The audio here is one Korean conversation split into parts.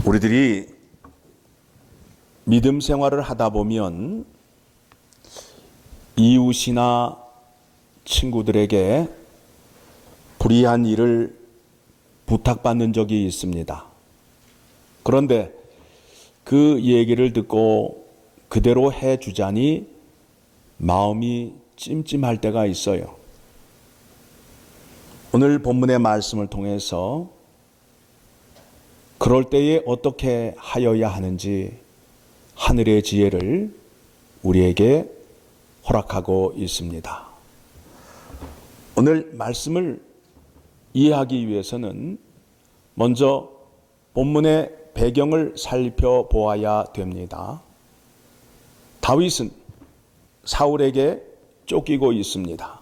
우리들이 믿음 생활을 하다 보면 이웃이나 친구들에게 불의한 일을 부탁받는 적이 있습니다. 그런데 그 얘기를 듣고 그대로 해주자니 마음이 찜찜할 때가 있어요. 오늘 본문의 말씀을 통해서 그럴 때에 어떻게 하여야 하는지 하늘의 지혜를 우리에게 허락하고 있습니다. 오늘 말씀을 이해하기 위해서는 먼저 본문의 배경을 살펴보아야 됩니다. 다윗은 사울에게 쫓기고 있습니다.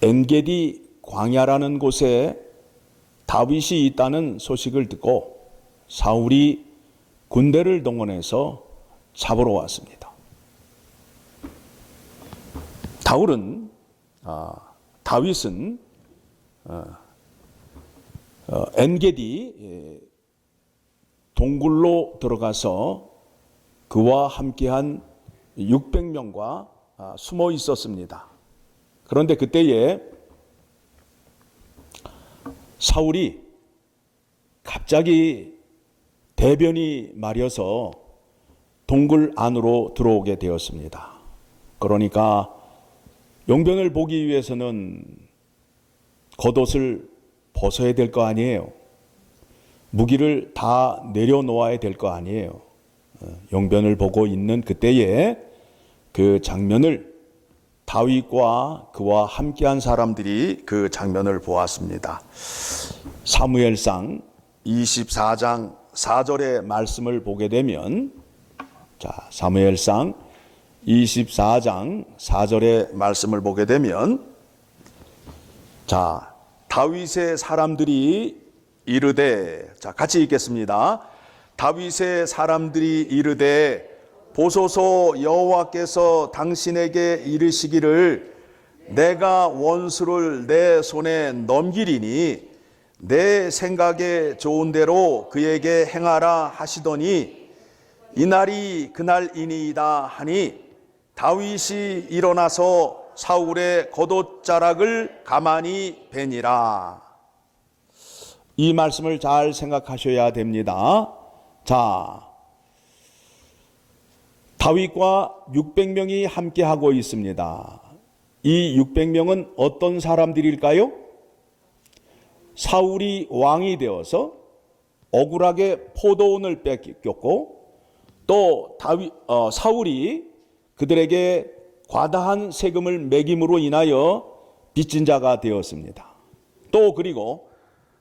엔게디 광야라는 곳에 다윗이 있다는 소식을 듣고 사울이 군대를 동원해서 잡으러 왔습니다. 다윗은 엔게디 동굴로 들어가서 그와 함께한 600명과 숨어 있었습니다. 그런데 그때에 사울이 갑자기 대변이 마려서 동굴 안으로 들어오게 되었습니다. 그러니까 용변을 보기 위해서는 겉옷을 벗어야 될 거 아니에요. 무기를 다 내려놓아야 될 거 아니에요. 용변을 보고 있는 그때에 그 장면을 다윗과 그와 함께한 사람들이 그 장면을 보았습니다. 사무엘상 24장 4절의 말씀을 보게 되면, 사무엘상 24장 4절의 말씀을 보게 되면, 다윗의 사람들이 이르되, 같이 읽겠습니다. 다윗의 사람들이 이르되 보소서, 여호와께서 당신에게 이르시기를 내가 원수를 내 손에 넘기리니 내 생각에 좋은 대로 그에게 행하라 하시더니 이날이 그날이니이다 하니 다윗이 일어나서 사울의 겉옷자락을 가만히 베니라. 이 말씀을 잘 생각하셔야 됩니다. 다윗과 600명이 함께하고 있습니다. 이 600명은 어떤 사람들일까요? 사울이 왕이 되어서 억울하게 포도원을 뺏겼고, 또 사울이 그들에게 과다한 세금을 매김으로 인하여 빚진 자가 되었습니다. 또 그리고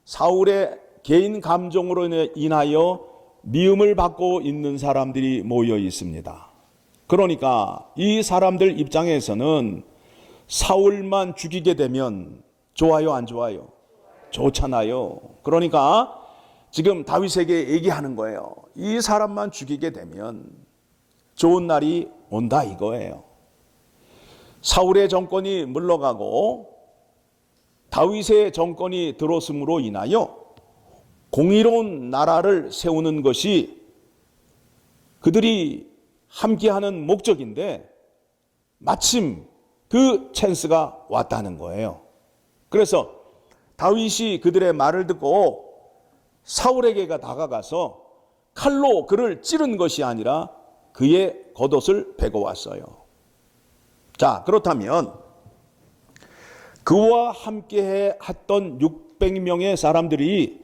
사울의 개인 감정으로 인하여 미움을 받고 있는 사람들이 모여 있습니다. 그러니까 이 사람들 입장에서는 사울만 죽이게 되면 좋아요, 안 좋아요? 좋잖아요. 그러니까 지금 다윗에게 얘기하는 거예요. 이 사람만 죽이게 되면 좋은 날이 온다 이거예요. 사울의 정권이 물러가고 다윗의 정권이 들어섬으로 인하여 공의로운 나라를 세우는 것이 그들이 함께하는 목적인데 마침 그 찬스가 왔다는 거예요. 그래서 다윗이 그들의 말을 듣고 사울에게 다가가서 칼로 그를 찌른 것이 아니라 그의 겉옷을 베고 왔어요. 그렇다면 그와 함께 했던 600명의 사람들이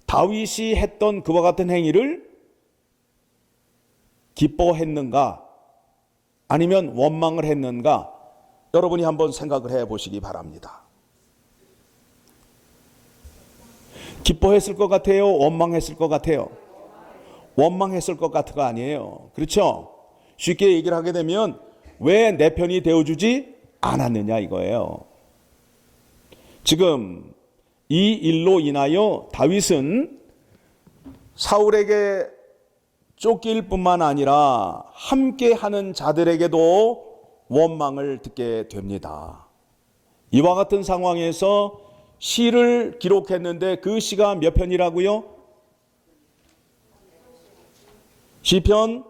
다윗이 했던 그와 같은 행위를 기뻐했는가 아니면 원망을 했는가, 여러분이 한번 생각을 해보시기 바랍니다. 기뻐했을 것 같아요? 원망했을 것 같아요? 원망했을 것 같은 거 아니에요. 그렇죠? 쉽게 얘기를 하게 되면 왜 내 편이 되어주지 않았느냐 이거예요. 지금 이 일로 인하여 다윗은 사울에게 쫓길 뿐만 아니라 함께하는 자들에게도 원망을 듣게 됩니다. 이와 같은 상황에서 시를 기록했는데 그 시가 몇 편이라고요? 시편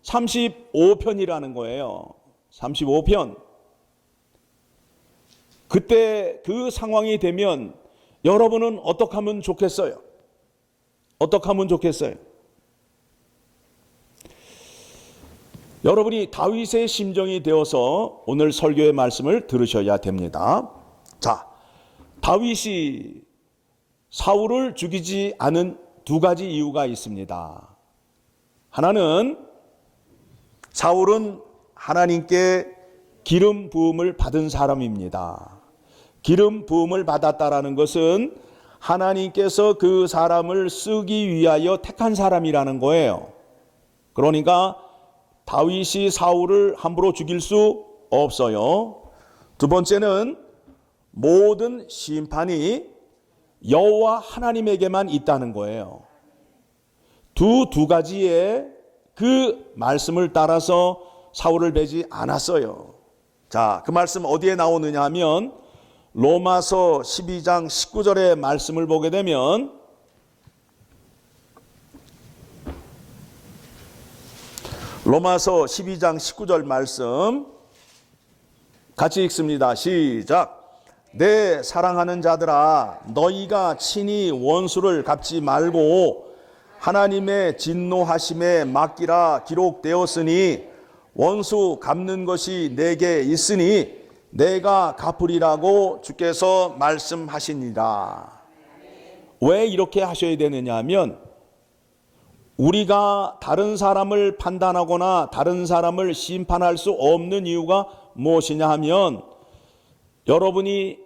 35편이라는 거예요. 35편. 그때 그 상황이 되면 여러분은 어떻게 하면 좋겠어요? 어떻게 하면 좋겠어요? 여러분이 다윗의 심정이 되어서 오늘 설교의 말씀을 들으셔야 됩니다. 자, 다윗이 사울을 죽이지 않은 두 가지 이유가 있습니다. 하나는 사울은 하나님께 기름 부음을 받은 사람입니다. 기름 부음을 받았다라는 것은 하나님께서 그 사람을 쓰기 위하여 택한 사람이라는 거예요. 그러니까 다윗이 사울을 함부로 죽일 수 없어요. 두 번째는 모든 심판이 여호와 하나님에게만 있다는 거예요. 두 가지의 그 말씀을 따라서 사울을 베지 않았어요. 자, 그 말씀 어디에 나오느냐 하면 로마서 12장 19절의 말씀을 보게 되면 로마서 12장 19절 말씀 같이 읽습니다. 시작. 내 사랑하는 자들아, 너희가 친히 원수를 갚지 말고 하나님의 진노하심에 맡기라 기록되었으니 원수 갚는 것이 내게 있으니 내가 갚으리라고 주께서 말씀하시니라. 왜 이렇게 하셔야 되느냐 하면 우리가 다른 사람을 판단하거나 다른 사람을 심판할 수 없는 이유가 무엇이냐 하면 여러분이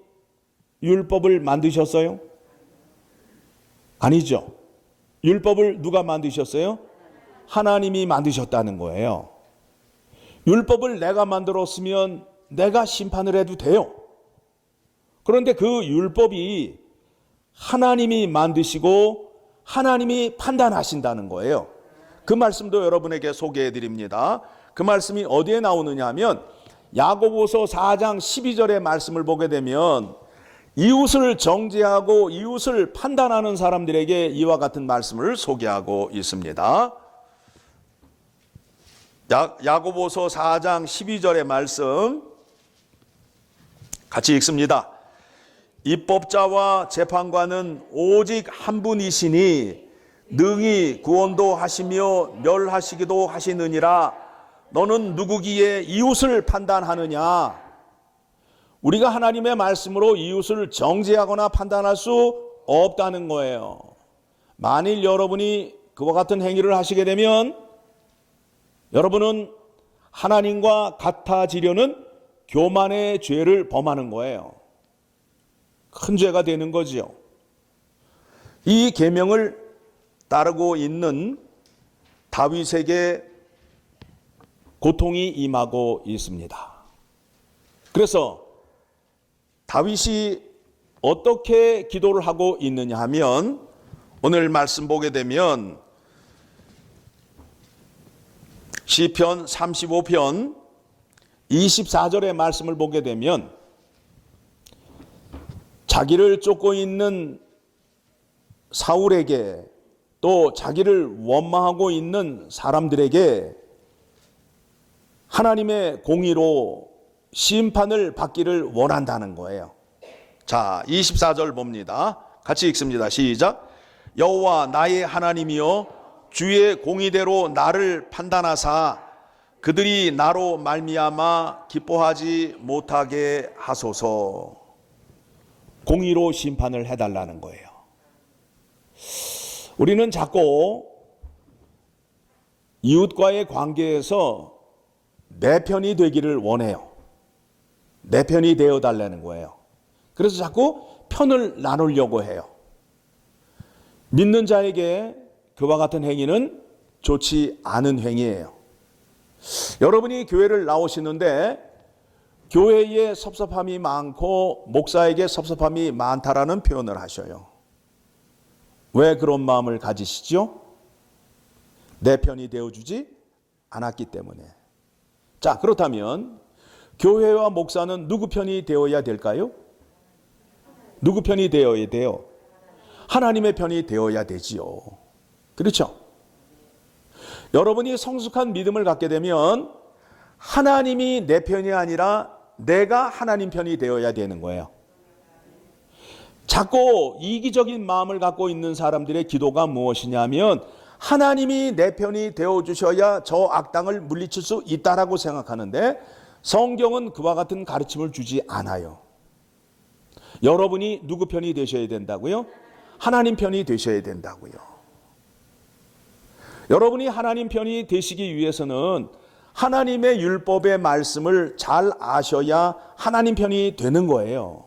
율법을 만드셨어요? 아니죠. 율법을 누가 만드셨어요? 하나님이 만드셨다는 거예요. 율법을 내가 만들었으면 내가 심판을 해도 돼요. 그런데 그 율법이 하나님이 만드시고 하나님이 판단하신다는 거예요. 그 말씀도 여러분에게 소개해 드립니다. 그 말씀이 어디에 나오느냐 하면 야고보서 4장 12절의 말씀을 보게 되면 이웃을 정죄하고 이웃을 판단하는 사람들에게 이와 같은 말씀을 소개하고 있습니다. 야고보서 4장 12절의 말씀 같이 읽습니다. 입법자와 재판관은 오직 한 분이시니 능히 구원도 하시며 멸하시기도 하시느니라. 너는 누구기에 이웃을 판단하느냐? 우리가 하나님의 말씀으로 이웃을 정죄하거나 판단할 수 없다는 거예요. 만일 여러분이 그와 같은 행위를 하시게 되면 여러분은 하나님과 같아지려는 교만의 죄를 범하는 거예요. 큰 죄가 되는 거지요. 이 계명을 따르고 있는 다윗에게 고통이 임하고 있습니다. 그래서 다윗이 어떻게 기도를 하고 있느냐 하면 오늘 말씀 보게 되면 시편 35편 24절의 말씀을 보게 되면 자기를 쫓고 있는 사울에게 또 자기를 원망하고 있는 사람들에게 하나님의 공의로 심판을 받기를 원한다는 거예요. 자, 24절 봅니다. 같이 읽습니다. 시작. 여호와 나의 하나님이여 주의 공의대로 나를 판단하사 그들이 나로 말미암아 기뻐하지 못하게 하소서. 공의로 심판을 해달라는 거예요. 우리는 자꾸 이웃과의 관계에서 내 편이 되기를 원해요. 내 편이 되어달라는 거예요. 그래서 자꾸 편을 나누려고 해요. 믿는 자에게 그와 같은 행위는 좋지 않은 행위예요. 여러분이 교회를 나오시는데 교회에 섭섭함이 많고 목사에게 섭섭함이 많다라는 표현을 하셔요. 왜 그런 마음을 가지시죠? 내 편이 되어주지 않았기 때문에. 자, 그렇다면 교회와 목사는 누구 편이 되어야 될까요? 누구 편이 되어야 돼요? 하나님의 편이 되어야 되지요. 그렇죠? 여러분이 성숙한 믿음을 갖게 되면 하나님이 내 편이 아니라 내가 하나님 편이 되어야 되는 거예요. 자꾸 이기적인 마음을 갖고 있는 사람들의 기도가 무엇이냐면 하나님이 내 편이 되어주셔야 저 악당을 물리칠 수 있다라고 생각하는데 성경은 그와 같은 가르침을 주지 않아요. 여러분이 누구 편이 되셔야 된다고요? 하나님 편이 되셔야 된다고요. 여러분이 하나님 편이 되시기 위해서는 하나님의 율법의 말씀을 잘 아셔야 하나님 편이 되는 거예요.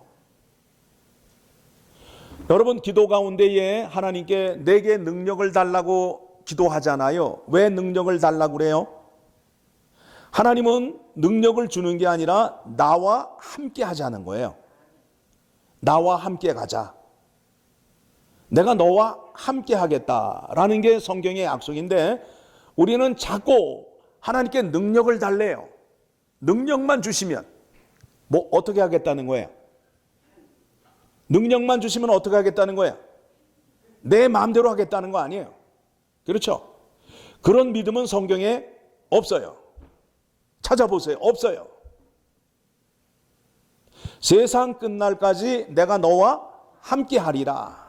여러분 기도 가운데에 하나님께 내게 능력을 달라고 기도하잖아요. 왜 능력을 달라고 그래요? 하나님은 능력을 주는 게 아니라 나와 함께 하자는 거예요. 나와 함께 가자. 내가 너와 함께 하겠다라는 게 성경의 약속인데 우리는 자꾸 하나님께 능력을 달래요. 능력만 주시면 뭐 어떻게 하겠다는 거예요? 능력만 주시면 어떻게 하겠다는 거예요? 내 마음대로 하겠다는 거 아니에요. 그렇죠? 그런 믿음은 성경에 없어요. 찾아보세요. 없어요. 세상 끝날까지 내가 너와 함께 하리라.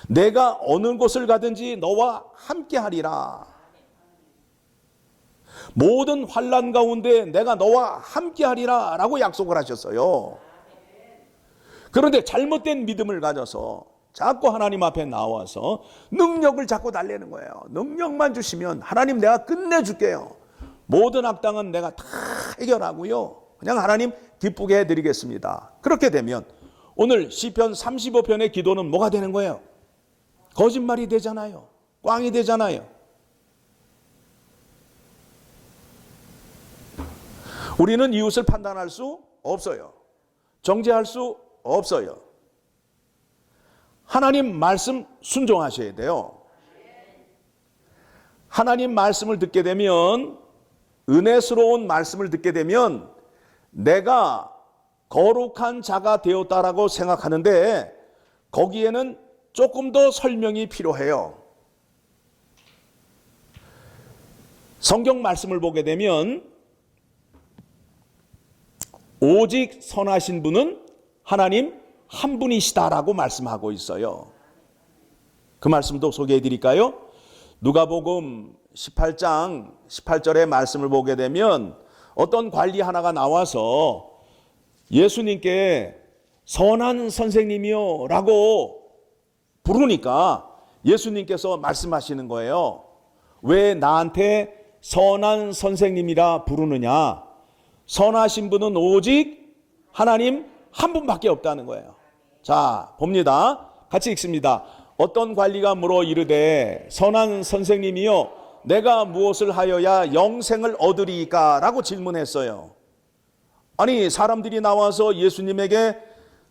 내가 어느 곳을 가든지 너와 함께 하리라. 모든 환난 가운데 내가 너와 함께 하리라 라고 약속을 하셨어요. 그런데 잘못된 믿음을 가져서 자꾸 하나님 앞에 나와서 능력을 자꾸 달래는 거예요. 능력만 주시면 하나님 내가 끝내줄게요. 모든 악당은 내가 다 해결하고요. 그냥 하나님 기쁘게 해드리겠습니다. 그렇게 되면 오늘 시편 35편의 기도는 뭐가 되는 거예요? 거짓말이 되잖아요. 꽝이 되잖아요. 우리는 이웃을 판단할 수 없어요. 정죄할 수 없어요. 하나님 말씀 순종하셔야 돼요. 하나님 말씀을 듣게 되면, 은혜스러운 말씀을 듣게 되면 내가 거룩한 자가 되었다라고 생각하는데 거기에는 조금 더 설명이 필요해요. 성경 말씀을 보게 되면 오직 선하신 분은 하나님 한 분이시다라고 말씀하고 있어요. 그 말씀도 소개해 드릴까요? 누가복음 18장 18절의 말씀을 보게 되면 어떤 관리 하나가 나와서 예수님께 선한 선생님이요 라고 부르니까 예수님께서 말씀하시는 거예요. 왜 나한테 선한 선생님이라 부르느냐? 선하신 분은 오직 하나님 한 분밖에 없다는 거예요. 자, 봅니다. 같이 읽습니다. 어떤 관리가 물어 이르되 선한 선생님이요 내가 무엇을 하여야 영생을 얻으리까? 라고 질문했어요. 아니, 사람들이 나와서 예수님에게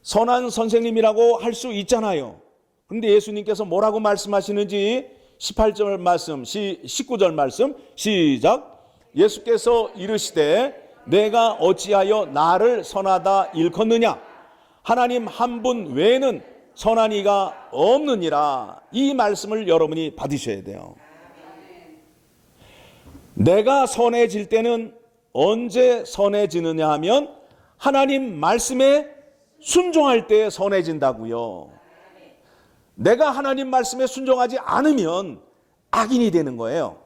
선한 선생님이라고 할 수 있잖아요. 그런데 예수님께서 뭐라고 말씀하시는지 18절 말씀, 19절 말씀 시작. 예수께서 이르시되 내가 어찌하여 나를 선하다 일컫느냐? 하나님 한 분 외에는 선한 이가 없느니라. 이 말씀을 여러분이 받으셔야 돼요. 내가 선해질 때는 언제 선해지느냐 하면 하나님 말씀에 순종할 때 선해진다고요. 내가 하나님 말씀에 순종하지 않으면 악인이 되는 거예요.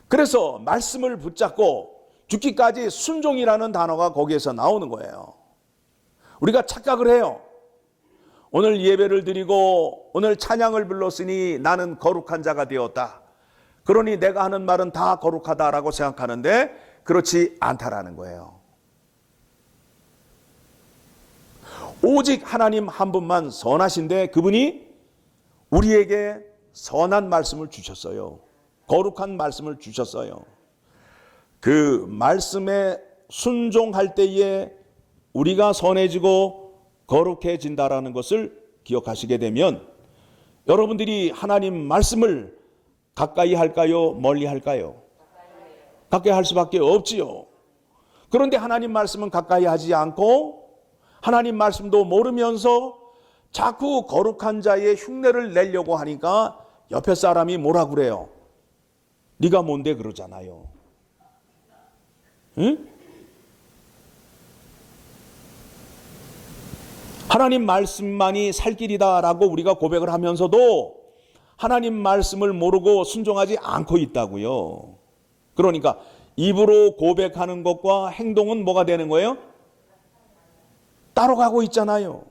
그래서 말씀을 붙잡고 죽기까지 순종이라는 단어가 거기에서 나오는 거예요. 우리가 착각을 해요. 오늘 예배를 드리고 오늘 찬양을 불렀으니 나는 거룩한 자가 되었다. 그러니 내가 하는 말은 다 거룩하다라고 생각하는데 그렇지 않다라는 거예요. 오직 하나님 한 분만 선하신데 그분이 우리에게 선한 말씀을 주셨어요. 거룩한 말씀을 주셨어요. 그 말씀에 순종할 때에 우리가 선해지고 거룩해진다라는 것을 기억하시게 되면 여러분들이 하나님 말씀을 가까이 할까요? 멀리 할까요? 가까이 할 수밖에 없지요. 그런데 하나님 말씀은 가까이 하지 않고 하나님 말씀도 모르면서 자꾸 거룩한 자의 흉내를 내려고 하니까 옆에 사람이 뭐라 그래요? 네가 뭔데 그러잖아요. 응? 하나님 말씀만이 살 길이다라고 우리가 고백을 하면서도 하나님 말씀을 모르고 순종하지 않고 있다고요. 그러니까 입으로 고백하는 것과 행동은 뭐가 되는 거예요? 따로 가고 있잖아요.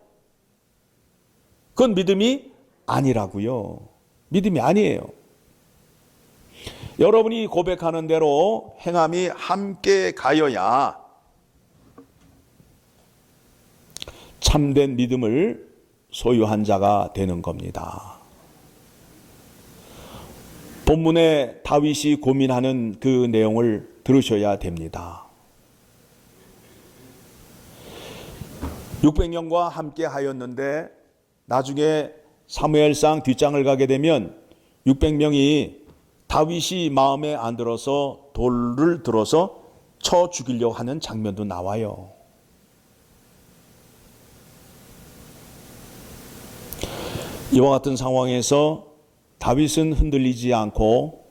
그건 믿음이 아니라고요. 믿음이 아니에요. 여러분이 고백하는 대로 행함이 함께 가여야 참된 믿음을 소유한 자가 되는 겁니다. 본문에 다윗이 고민하는 그 내용을 들으셔야 됩니다. 600명과 함께 하였는데 나중에 사무엘상 뒷장을 가게 되면 600명이 다윗이 마음에 안 들어서 돌을 들어서 쳐 죽이려고 하는 장면도 나와요. 이와 같은 상황에서 다윗은 흔들리지 않고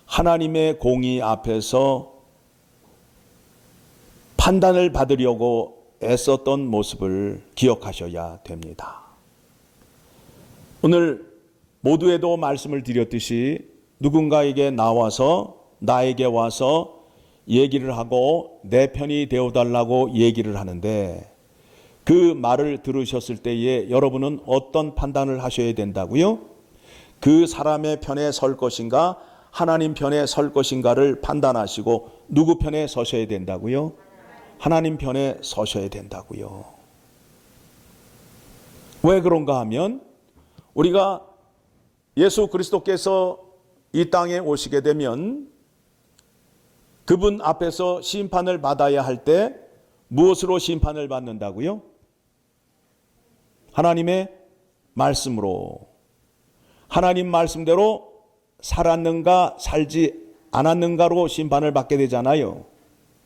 하나님의 공의 앞에서 판단을 받으려고 애썼던 모습을 기억하셔야 됩니다. 오늘 모두에도 말씀을 드렸듯이 누군가에게 나에게 와서 얘기를 하고 내 편이 되어달라고 얘기를 하는데 그 말을 들으셨을 때에 여러분은 어떤 판단을 하셔야 된다고요? 그 사람의 편에 설 것인가 하나님 편에 설 것인가를 판단하시고 누구 편에 서셔야 된다고요? 하나님 편에 서셔야 된다고요. 왜 그런가 하면 우리가 예수 그리스도께서 이 땅에 오시게 되면 그분 앞에서 심판을 받아야 할 때 무엇으로 심판을 받는다고요? 하나님의 말씀으로. 하나님 말씀대로 살았는가 살지 않았는가로 심판을 받게 되잖아요.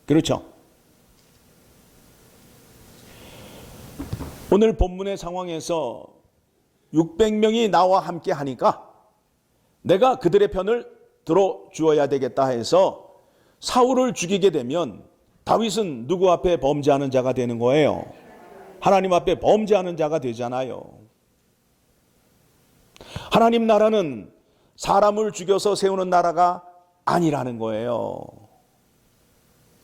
그렇죠? 오늘 본문의 상황에서 600명이 나와 함께 하니까 내가 그들의 편을 들어주어야 되겠다 해서 사울을 죽이게 되면 다윗은 누구 앞에 범죄하는 자가 되는 거예요? 하나님 앞에 범죄하는 자가 되잖아요. 하나님 나라는 사람을 죽여서 세우는 나라가 아니라는 거예요.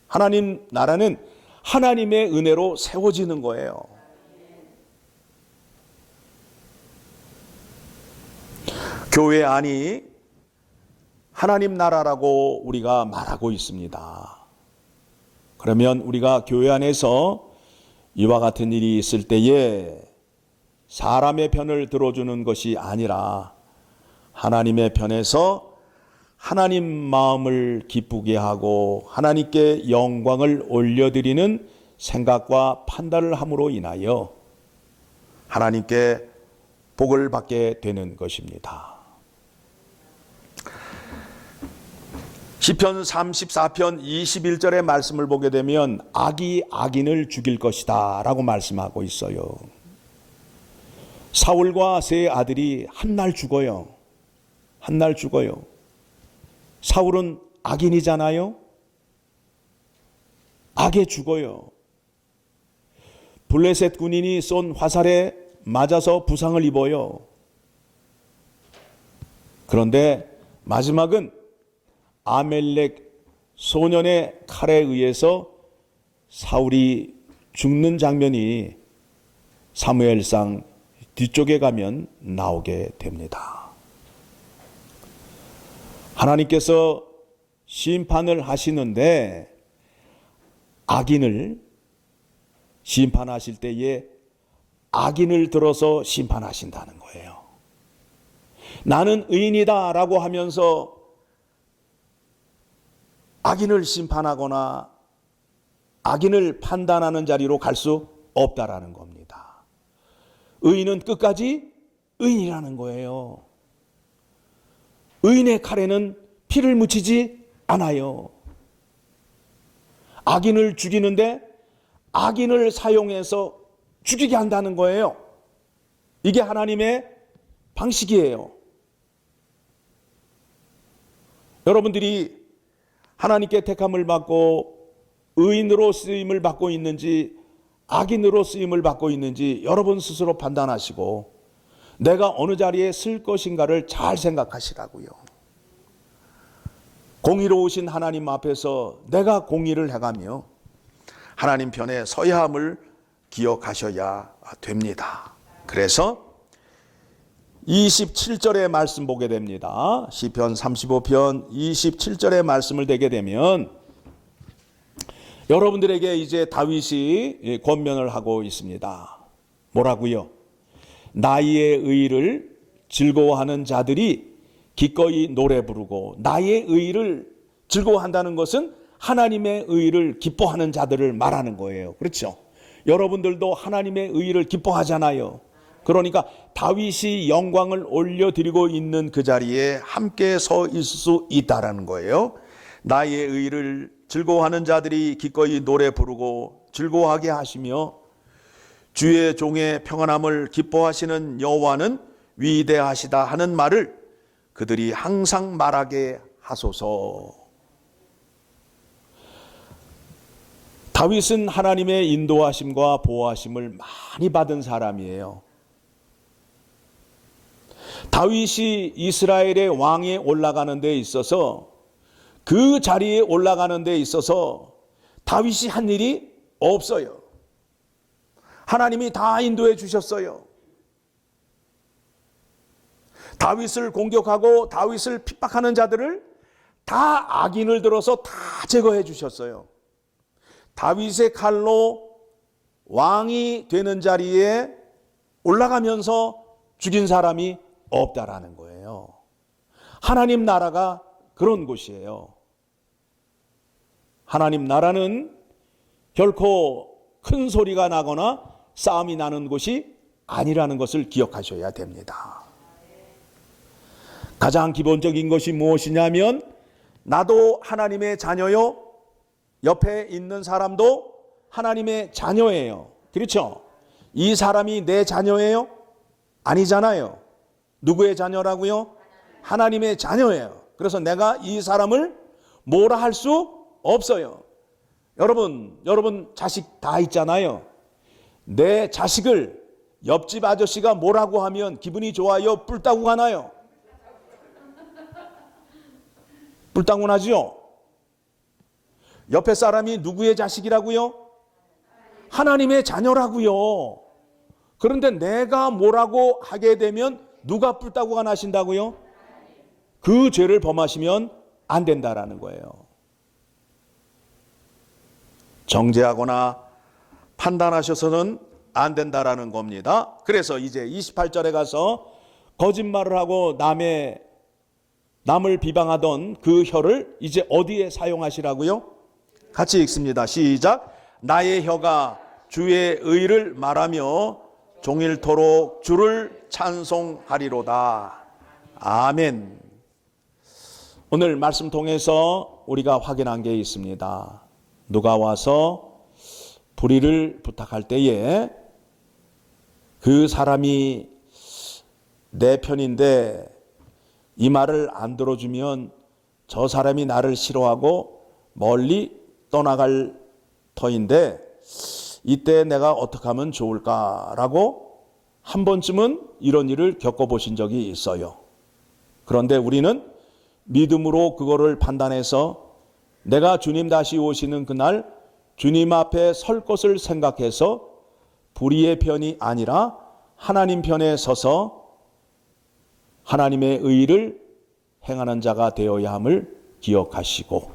하나님 나라는 하나님의 은혜로 세워지는 거예요. 교회 안이 하나님 나라라고 우리가 말하고 있습니다. 그러면 우리가 교회 안에서 이와 같은 일이 있을 때에 사람의 편을 들어주는 것이 아니라 하나님의 편에서 하나님 마음을 기쁘게 하고 하나님께 영광을 올려드리는 생각과 판단을 함으로 인하여 하나님께 복을 받게 되는 것입니다. 시편 34편 21절의 말씀을 보게 되면 악이 악인을 죽일 것이다 라고 말씀하고 있어요. 사울과 세 아들이 한 날 죽어요. 한 날 죽어요. 사울은 악인이잖아요. 악에 죽어요. 블레셋 군인이 쏜 화살에 맞아서 부상을 입어요. 그런데 마지막은 아멜렉 소년의 칼에 의해서 사울이 죽는 장면이 사무엘상 뒤쪽에 가면 나오게 됩니다. 하나님께서 심판을 하시는데 악인을 심판하실 때에 악인을 들어서 심판하신다는 거예요. 나는 의인이다 라고 하면서 악인을 심판하거나 악인을 판단하는 자리로 갈 수 없다라는 겁니다. 의인은 끝까지 의인이라는 거예요. 의인의 칼에는 피를 묻히지 않아요. 악인을 죽이는데 악인을 사용해서 죽이게 한다는 거예요. 이게 하나님의 방식이에요. 여러분들이 하나님께 택함을 받고 의인으로 쓰임을 받고 있는지 악인으로 쓰임을 받고 있는지 여러분 스스로 판단하시고 내가 어느 자리에 쓸 것인가를 잘 생각하시라고요. 공의로우신 하나님 앞에서 내가 공의를 해가며 하나님 편에 서야 함을 기억하셔야 됩니다. 그래서 27절의 말씀 보게 됩니다. 시편 35편 27절의 말씀을 대게 되면 여러분들에게 이제 다윗이 권면을 하고 있습니다. 뭐라고요? 나의 의를 즐거워하는 자들이 기꺼이 노래 부르고, 나의 의를 즐거워한다는 것은 하나님의 의를 기뻐하는 자들을 말하는 거예요. 그렇죠? 여러분들도 하나님의 의를 기뻐하잖아요. 그러니까 다윗이 영광을 올려드리고 있는 그 자리에 함께 서 있을 수 있다라는 거예요. 나의 의를 즐거워하는 자들이 기꺼이 노래 부르고 즐거워하게 하시며 주의 종의 평안함을 기뻐하시는 여호와는 위대하시다 하는 말을 그들이 항상 말하게 하소서. 다윗은 하나님의 인도하심과 보호하심을 많이 받은 사람이에요. 다윗이 이스라엘의 왕에 올라가는 데 있어서, 그 자리에 올라가는 데 있어서 다윗이 한 일이 없어요. 하나님이 다 인도해 주셨어요. 다윗을 공격하고 다윗을 핍박하는 자들을 다 악인을 들어서 다 제거해 주셨어요. 다윗의 칼로 왕이 되는 자리에 올라가면서 죽인 사람이 없다라는 거예요. 하나님 나라가 그런 곳이에요. 하나님 나라는 결코 큰 소리가 나거나 싸움이 나는 곳이 아니라는 것을 기억하셔야 됩니다. 가장 기본적인 것이 무엇이냐면, 나도 하나님의 자녀요, 옆에 있는 사람도 하나님의 자녀예요. 그렇죠? 이 사람이 내 자녀예요? 아니잖아요. 누구의 자녀라고요? 하나님의 자녀예요. 그래서 내가 이 사람을 뭐라 할 수 없어요. 여러분 자식 다 있잖아요. 내 자식을 옆집 아저씨가 뭐라고 하면 기분이 좋아요? 뿔따구 가나요? 뿔따구 나죠? 옆에 사람이 누구의 자식이라고요? 하나님의 자녀라고요. 그런데 내가 뭐라고 하게 되면 누가 뿔따구가 나신다고요? 그 죄를 범하시면 안 된다라는 거예요. 정죄하거나 판단하셔서는 안 된다라는 겁니다. 그래서 이제 28절에 가서 거짓말을 하고 남을 비방하던 그 혀를 이제 어디에 사용하시라고요? 같이 읽습니다. 시작. 나의 혀가 주의 의를 말하며 종일토록 주를 찬송하리로다. 아멘. 오늘 말씀 통해서 우리가 확인한 게 있습니다. 누가 와서 불의를 부탁할 때에 그 사람이 내 편인데 이 말을 안 들어주면 저 사람이 나를 싫어하고 멀리 떠나갈 터인데 이때 내가 어떻게 하면 좋을까라고 한 번쯤은 이런 일을 겪어보신 적이 있어요. 그런데 우리는 믿음으로 그거를 판단해서 내가 주님 다시 오시는 그날 주님 앞에 설 것을 생각해서 불의의 편이 아니라 하나님 편에 서서 하나님의 의를 행하는 자가 되어야 함을 기억하시고,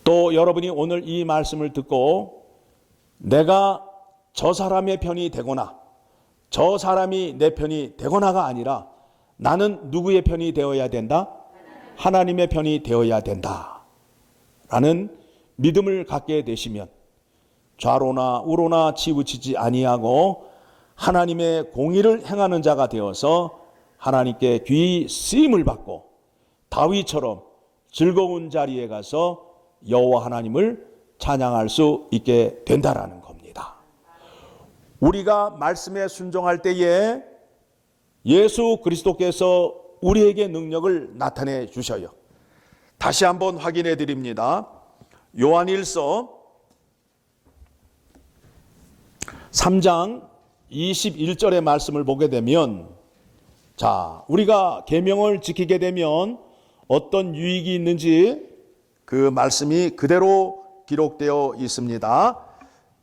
또 여러분이 오늘 이 말씀을 듣고 내가 저 사람의 편이 되거나 저 사람이 내 편이 되거나가 아니라 나는 누구의 편이 되어야 된다? 하나님의 편이 되어야 된다 라는 믿음을 갖게 되시면 좌로나 우로나 치우치지 아니하고 하나님의 공의를 행하는 자가 되어서 하나님께 귀히 쓰임을 받고 다윗처럼 즐거운 자리에 가서 여호와 하나님을 찬양할 수 있게 된다라는 겁니다. 우리가 말씀에 순종할 때에 예수 그리스도께서 우리에게 능력을 나타내 주셔요. 다시 한번 확인해 드립니다. 요한일서 3장 21절의 말씀을 보게 되면, 자, 우리가 계명을 지키게 되면 어떤 유익이 있는지 그 말씀이 그대로 기록되어 있습니다.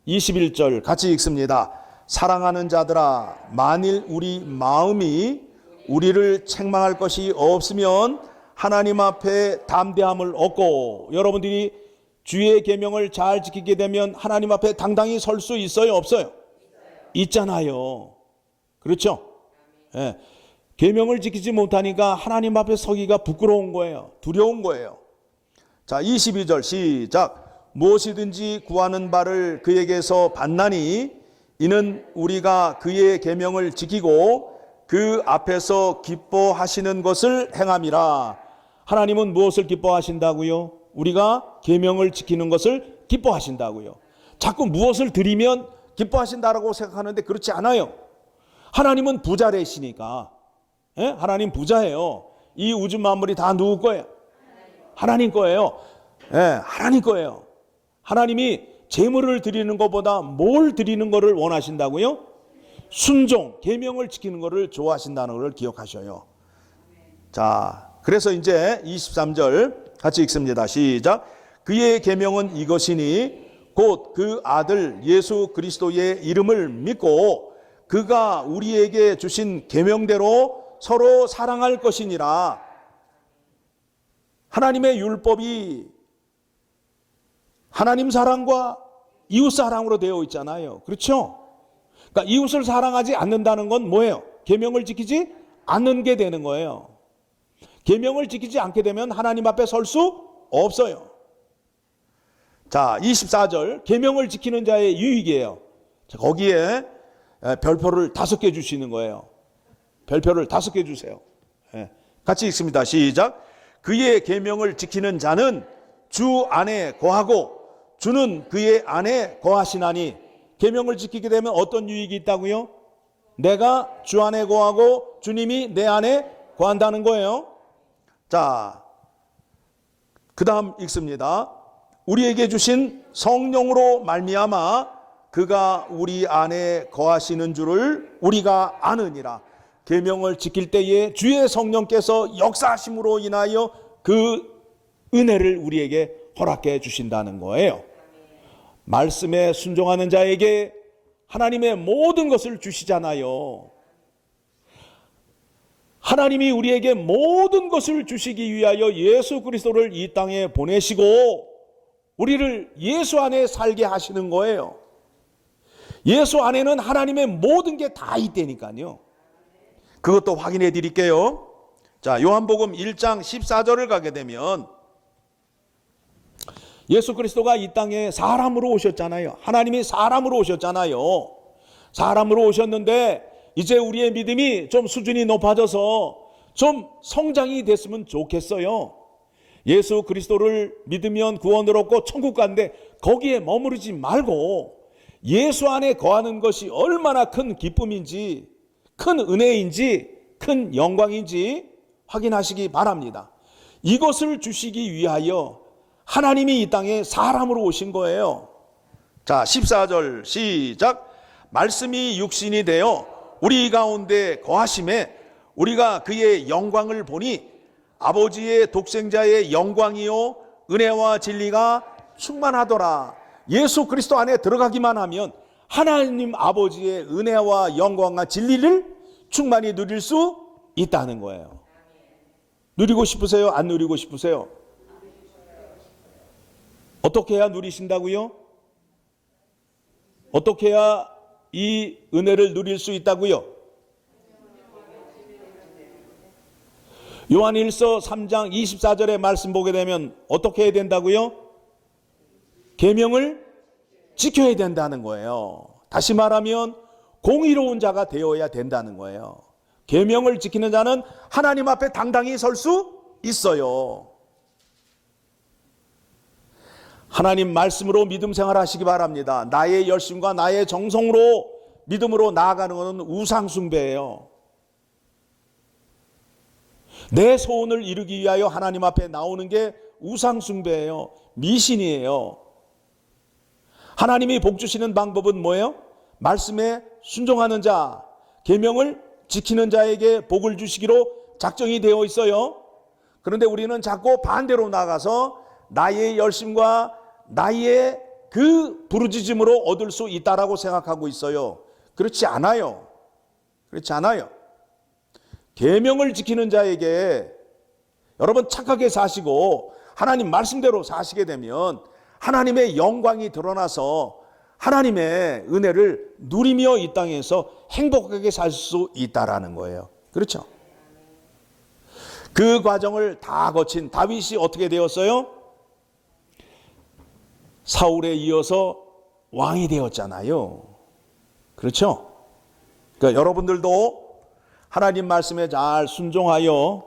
21절 같이 읽습니다. 사랑하는 자들아, 만일 우리 마음이 우리를 책망할 것이 없으면 하나님 앞에 담대함을 얻고, 여러분들이 주의 계명을 잘 지키게 되면 하나님 앞에 당당히 설 수 있어요, 없어요? 있잖아요. 그렇죠? 예. 계명을 지키지 못하니까 하나님 앞에 서기가 부끄러운 거예요. 두려운 거예요. 자, 22절 시작. 무엇이든지 구하는 바를 그에게서 받나니 이는 우리가 그의 계명을 지키고 그 앞에서 기뻐하시는 것을 행함이라. 하나님은 무엇을 기뻐하신다고요? 우리가 계명을 지키는 것을 기뻐하신다고요. 자꾸 무엇을 드리면 기뻐하신다라고 생각하는데 그렇지 않아요. 하나님은 부자래시니까. 예? 하나님 부자예요. 이 우주 만물이 다 누구 거예요? 하나님 거예요. 예, 하나님 거예요. 하나님이 재물을 드리는 것보다 뭘 드리는 것을 원하신다고요? 순종, 계명을 지키는 것을 좋아하신다는 것을 기억하셔요. 자, 그래서 이제 23절 같이 읽습니다. 시작. 그의 계명은 이것이니 곧 그 아들 예수 그리스도의 이름을 믿고 그가 우리에게 주신 계명대로 서로 사랑할 것이니라. 하나님의 율법이 하나님 사랑과 이웃 사랑으로 되어 있잖아요. 그렇죠? 그러니까 이웃을 사랑하지 않는다는 건 뭐예요? 계명을 지키지 않는 게 되는 거예요. 계명을 지키지 않게 되면 하나님 앞에 설 수 없어요. 자, 24절 계명을 지키는 자의 유익이에요. 자, 거기에 별표를 5개 주시는 거예요. 별표를 5개 주세요. 같이 읽습니다. 시작. 그의 계명을 지키는 자는 주 안에 거하고 주는 그의 안에 거하시나니. 계명을 지키게 되면 어떤 유익이 있다고요? 내가 주 안에 거하고 주님이 내 안에 거한다는 거예요. 자, 그 다음 읽습니다. 우리에게 주신 성령으로 말미암아 그가 우리 안에 거하시는 줄을 우리가 아느니라. 계명을 지킬 때에 주의 성령께서 역사하심으로 인하여 그 은혜를 우리에게 허락해 주신다는 거예요. 말씀에 순종하는 자에게 하나님의 모든 것을 주시잖아요. 하나님이 우리에게 모든 것을 주시기 위하여 예수 그리스도를 이 땅에 보내시고 우리를 예수 안에 살게 하시는 거예요. 예수 안에는 하나님의 모든 게 다 있다니까요. 그것도 확인해 드릴게요. 자, 요한복음 1장 14절을 가게 되면 예수 그리스도가 이 땅에 사람으로 오셨잖아요. 하나님이 사람으로 오셨잖아요. 사람으로 오셨는데 이제 우리의 믿음이 좀 수준이 높아져서 좀 성장이 됐으면 좋겠어요. 예수 그리스도를 믿으면 구원을 얻고 천국 가는데 거기에 머무르지 말고 예수 안에 거하는 것이 얼마나 큰 기쁨인지, 큰 은혜인지, 큰 영광인지 확인하시기 바랍니다. 이것을 주시기 위하여 하나님이 이 땅에 사람으로 오신 거예요. 자, 14절 시작. 말씀이 육신이 되어 우리 가운데 거하심에 우리가 그의 영광을 보니 아버지의 독생자의 영광이요 은혜와 진리가 충만하더라. 예수 그리스도 안에 들어가기만 하면 하나님 아버지의 은혜와 영광과 진리를 충만히 누릴 수 있다는 거예요. 누리고 싶으세요? 안 누리고 싶으세요? 어떻게 해야 누리신다고요? 어떻게 해야 이 은혜를 누릴 수 있다고요? 요한일서 3장 24절의 말씀 보게 되면 어떻게 해야 된다고요? 계명을 지켜야 된다는 거예요. 다시 말하면 공의로운 자가 되어야 된다는 거예요. 계명을 지키는 자는 하나님 앞에 당당히 설 수 있어요. 하나님 말씀으로 믿음 생활하시기 바랍니다. 나의 열심과 나의 정성으로 믿음으로 나아가는 것은 우상 숭배예요. 내 소원을 이루기 위하여 하나님 앞에 나오는 게 우상숭배예요. 미신이에요. 하나님이 복 주시는 방법은 뭐예요? 말씀에 순종하는 자, 계명을 지키는 자에게 복을 주시기로 작정이 되어 있어요. 그런데 우리는 자꾸 반대로 나가서 나의 열심과 나의 그 부르짖음으로 얻을 수 있다라고 생각하고 있어요. 그렇지 않아요. 그렇지 않아요. 계명을 지키는 자에게 여러분 착하게 사시고 하나님 말씀대로 사시게 되면 하나님의 영광이 드러나서 하나님의 은혜를 누리며 이 땅에서 행복하게 살 수 있다라는 거예요. 그렇죠? 그 과정을 다 거친 다윗이 어떻게 되었어요? 사울에 이어서 왕이 되었잖아요. 그렇죠? 그러니까 여러분들도 하나님 말씀에 잘 순종하여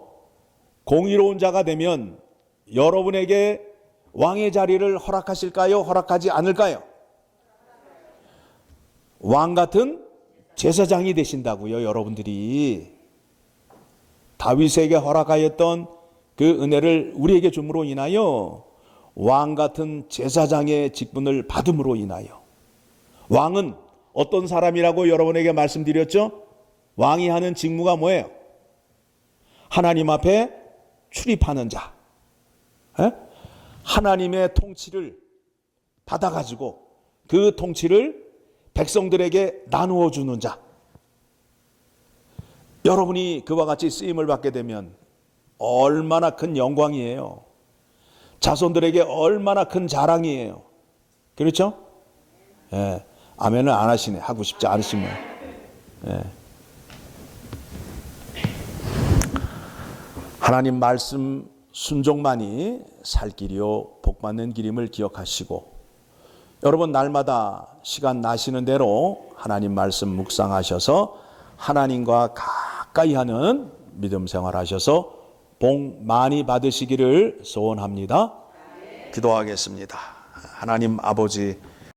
공의로운 자가 되면 여러분에게 왕의 자리를 허락하실까요? 허락하지 않을까요? 왕 같은 제사장이 되신다고요, 여러분들이. 다윗에게 허락하였던 그 은혜를 우리에게 줌으로 인하여 왕 같은 제사장의 직분을 받음으로 인하여, 왕은 어떤 사람이라고 여러분에게 말씀드렸죠? 왕이 하는 직무가 뭐예요? 하나님 앞에 출입하는 자, 하나님의 통치를 받아가지고 그 통치를 백성들에게 나누어 주는 자. 여러분이 그와 같이 쓰임을 받게 되면 얼마나 큰 영광이에요. 자손들에게 얼마나 큰 자랑이에요. 그렇죠? 예. 아멘을 안 하시네. 하고 싶지 않으시면. 예. 하나님 말씀 순종만이 살 길이요 복 받는 길임을 기억하시고, 여러분 날마다 시간 나시는 대로 하나님 말씀 묵상하셔서 하나님과 가까이 하는 믿음 생활하셔서 복 많이 받으시기를 소원합니다. 기도하겠습니다. 하나님 아버지,